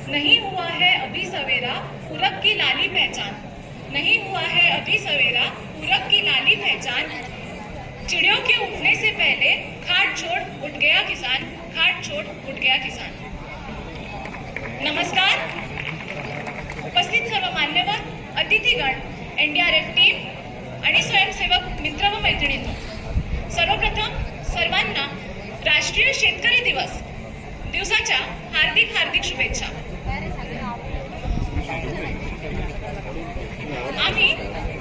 नहीं हुआ है अभी सवेरा पूरब की लाली पहचान, नहीं हुआ है अभी सवेरा पूरब की लाली पहचान। चिड़ियों के उठने से पहले खाट छोड़ उठ गया किसान, खाट छोड़ उठ गया किसान। नमस्कार, उपस्थित सर्व मान्यवर, अतिथीगण, NDRF टीम आणि स्वयंसेवक मित्र व मैत्रिणींनो, सर्वप्रथम सर्वांना राष्ट्रीय शेतकरी दिवसाच्या हार्दिक हार्दिक शुभेच्छा। आम्ही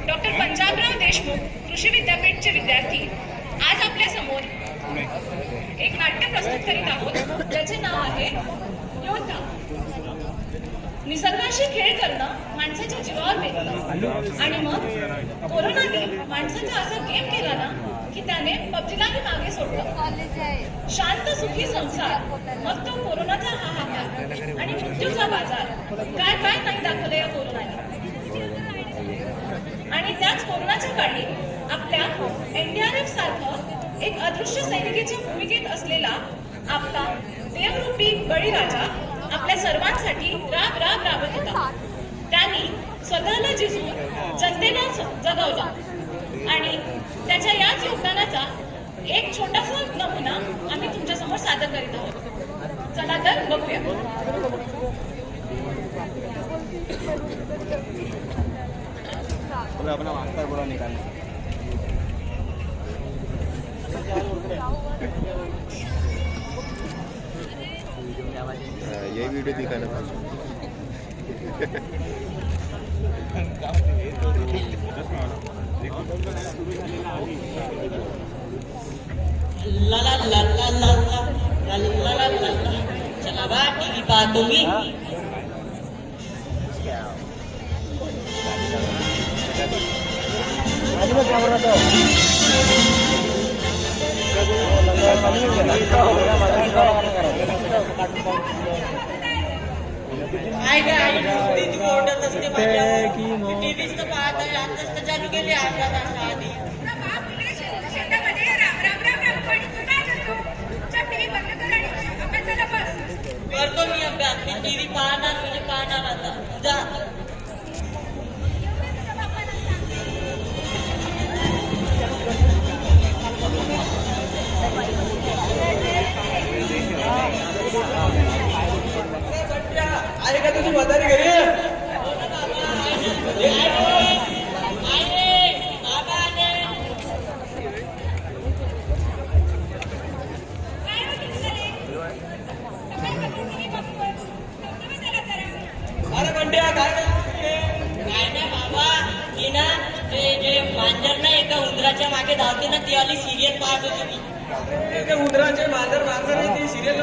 डॉक्टर पंजाबराव देशमुख कृषी विद्यापीठचे विद्यार्थी आज आपल्या समोर एक नाट्य प्रस्तुत करीत आहोत, ज्याचे नाव आहे योद्धा। निसर्गाशी खेळ करणं माणसाच्या जीवावर बेतलं आणि मग कोरोनाने माणसाचा असा गेम केला ना की त्याने पबजीलाही मागे सोडलं। शांत सुखी संसार, मग तो कोरोनाचा हाहाकार आणि मृत्यूचा बाजार, काय काय नाही दाखवलं या कोरोनाने। आणि त्याच कोरोनाच्या काळी आपल्या NDRF सारखं एक अदृश्य सैनिकाच्या भूमिकेत असलेला आपला देवरूपी बळीराजा आपल्या सर्वांसाठी राबत होता। त्यांनी स्वतःला जिजून जनतेला जगवलं आणि त्याच्या याच योगदानाचा एक छोटासा नमुना आम्ही तुमच्या समोर सादर करीत आहोत। चला तर बघूया। अपना मास्टर बोला निकाल यही वीडियो दिखाना था। ला ला ला ला ला ला ला ला ला ला चला बा टीव्ही पाहतो मी। काय काय टीव्ही ओढत असते माझ्या टीव्हीच तर पाहत आहे, आताच तर चालू केली अर्धा तास आधी। करतो मी अभ्यास, मी टीव्ही पाहणार म्हणजे पाहणार आता जा। अरे का तुझी म्हातारी घरी अरे बंड्या काय नाही बाबा, ती ना ते जे मांजर ना एका उंदराच्या मागे धावते ना ती वाली सिरियल पाहत होती मी। ते उंदराचे मांजर ती सिरियल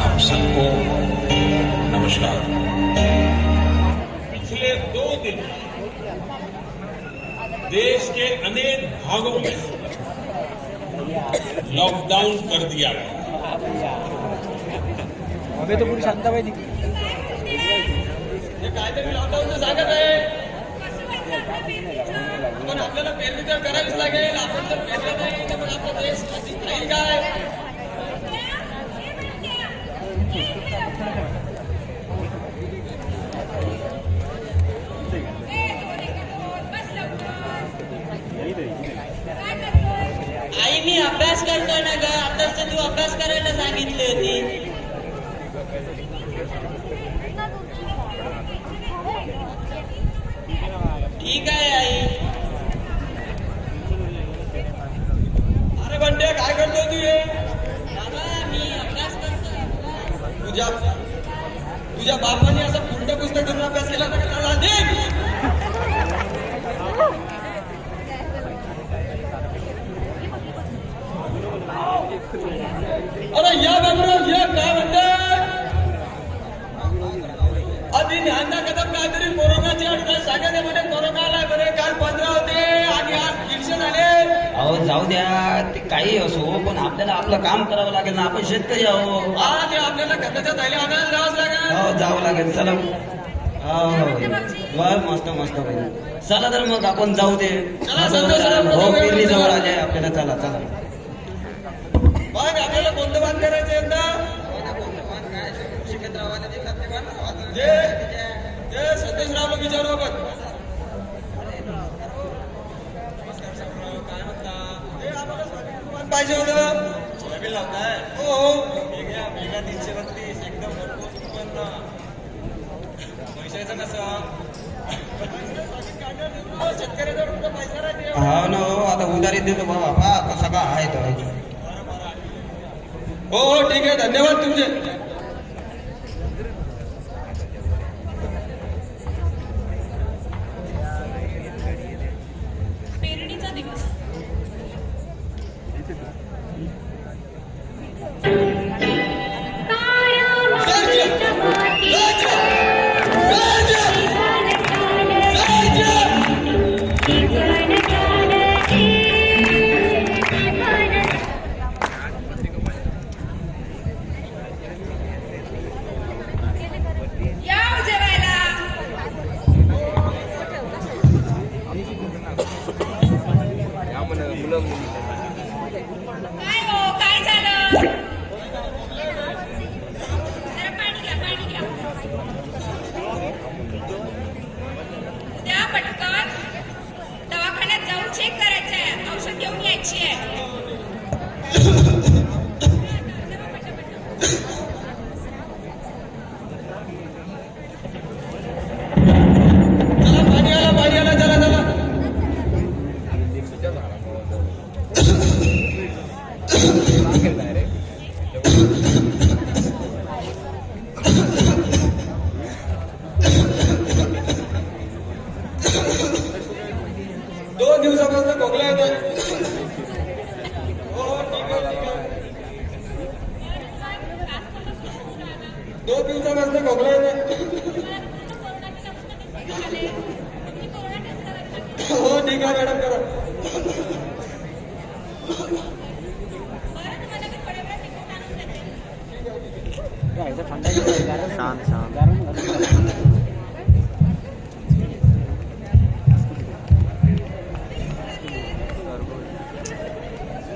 आप सबको नमस्कार। पिछले 2 दिन देश के अनेक भागों में लॉकडाउन कर दिया गया। अबे तो पूरी शांता पाहिजे काहीतरी लॉकडाऊनचं सांगत आहे, पण आपल्याला पेरणी तर करावीच लागेल। आपण जर पेरलं नाही तर मग आपला देश राहील काय? आई मी अभ्यास करतोय ना ग, आताच तर तू अभ्यास करायला सांगितली होती। ठीक आहे आई। अरे बंड्या काय करतोय तू हे? बाबा मी अभ्यास करतोय। तुझ्या बापाने असं पुंड पुस्तक करून अभ्यास केला तर कळला नाही। अरे या बाबूराव या काय म्हणतात? आधी ध्यान कदम काहीतरी कोरोनाची अडचण सांगत मध्ये कोरोना आलाय बरे, काल 15 होते आणि आज 150 झाले। अहो जाऊ द्या, ते काही असो पण आपल्याला आपलं काम करावं लागेल ना, आपण शेतकरी आहो। ते आपल्याला खताच्या थैल्या आणायला जावंच लागेल। हो जावं लागेल, चला। बर मस्त मस्त बहीण. चला तर मग आपण जाऊ दे. चला, संतोषराव, हो पेरणी जवळ आली आहे आपल्याला. चला चला. मग आपल्याला कोणतं बांध करायचं यंदा जे सतीशरावला विचारू आपण. हे आम्हाला सोयाबीन बांध पाहिजे होतं. सोयाबीन लावताय हो मेगा 332 एकदम भरपूर उत्पन्न. पैशाचं कसं शेतकऱ्याजवळ कुठं पैसा राहते. हा ना हो, आता उधारी देतो बाबा. कसा का आहे तो. हो हो ठीक आहे धन्यवाद तुमचे. पेरणीचा दिवस या जेवायला. काय हो काय झालं. जरा पाणी घ्या पाणी घ्या. उद्या पटकन दवाखान्यात जाऊन चेक करायचं आहे. औषध घेऊन यायची आहे. चला पाणी आला चला चला. दोन दिवसापासून खोकला येतोय. हो ठीक आहे ठीक आहे. 2 दिवसापासून खोकला येतोय. हो ठीक आहे मॅडम करा.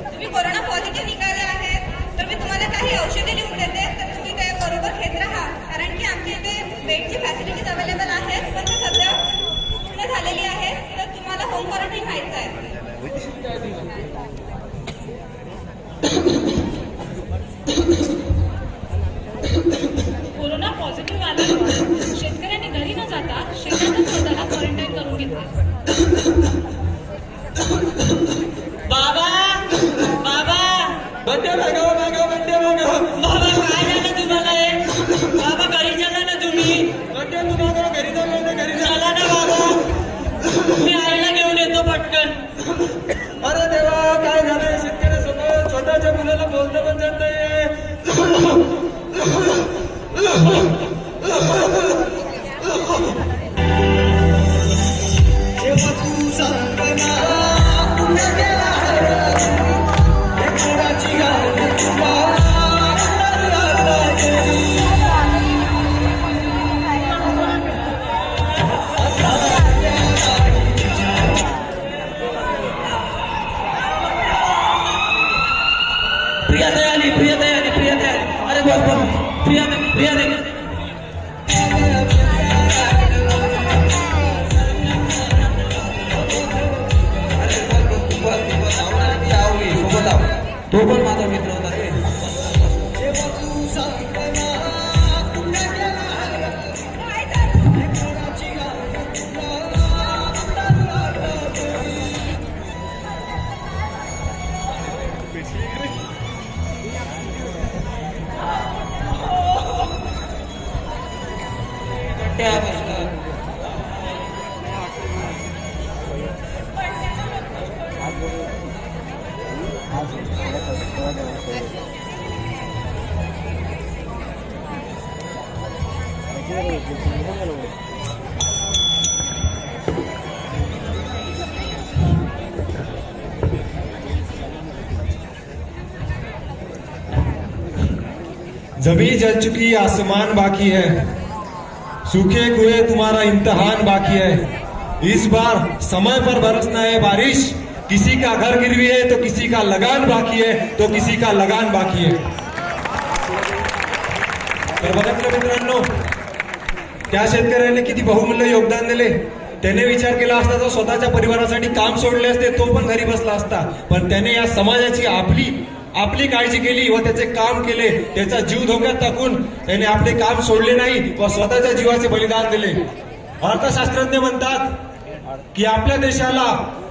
तुम्ही कोरोना पॉझिटिव्ह निघाले आहेत तर मी तुम्हाला काही औषधे लिहून देते. तर तुम्ही काय बरोबर घेत राहा. कारण की आमच्या इथे बेडची फॅसिलिटीज अवेलेबल आहेत पण ते सध्या पूर्ण झालेली आहे. तर तुम्हाला होम क्वारंटाईन व्हायचं आहे. कोरोना पॉझिटिव्ह आल्यामुळे शेतकऱ्यांनी घरी न जाता शेतातच स्वतःला क्वारंटाईन करून घेतले. बाबा बाबा बंड्या मागाव मागाव बंड्या मागाव. बाबा काय झालं तुम्हाला हे? बाबा घरी चला ना तुम्ही. बंड्या तू मागाव घरी जा बंड्या घरी जा. चला ना बाबा मी आईला घेऊन येतो पटकन. अरे देवा काय झालंय शेतकऱ्यासोबत. स्वतःच्या मुलाला बोलता पण जात नाहीये. प्रियाताई आली. अरे बस बस. प्रियाताई तो पण माझा मित्र होता रे. जमीन जल चुकी आसमान बाकी है. सूखे कुए तुम्हारा इम्तिहान बाकी है। इस बार समय पर बरसना है बारिश। किसी का घर गिरवी है तो किसी का लगान बाकी है, तो किसी का लगान बाकी है। तर बघा मित्रांनो, त्या शेतकऱ्याने किती बहुमूल्य योगदान दिले। त्याने विचार केला असता तर स्वतःच्या परिवारासाठी काम सोडले असते, तो पण घरी बसला असता, पण त्याने या समाजाची आपली काळजी केली व त्याचे काम केले। त्याचा जीव धोक्यात टाकून त्याने आपले काम सोडले नाही व स्वतःच्या जीवाचे बलिदान दिले। अर्थशास्त्रज्ञ म्हणतात की आपल्या देशाला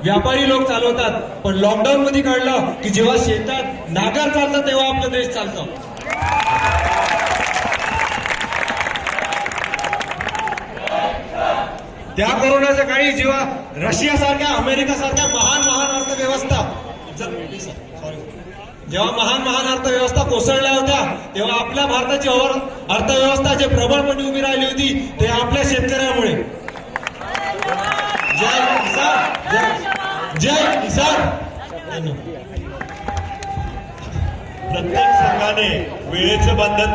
व्यापारी लोक चालवतात, पण लॉकडाऊन मध्ये कळलं की जेव्हा शेतात नागर चालतं तेव्हा आपलं देश चालतं। त्या कोरोनाच्या काळी जेव्हा रशिया सारख्या अमेरिका सारख्या महान अर्थव्यवस्था जेव्हा महान अर्थव्यवस्था कोसळल्या होत्या, तेव्हा आपल्या भारताची अर्थव्यवस्था जे प्रबळपणे उभी राहिली होती ते आपल्या शेतकऱ्यामुळे। जय किसान, जय किसान। प्रत्येक संघाने वेळेचं बंधन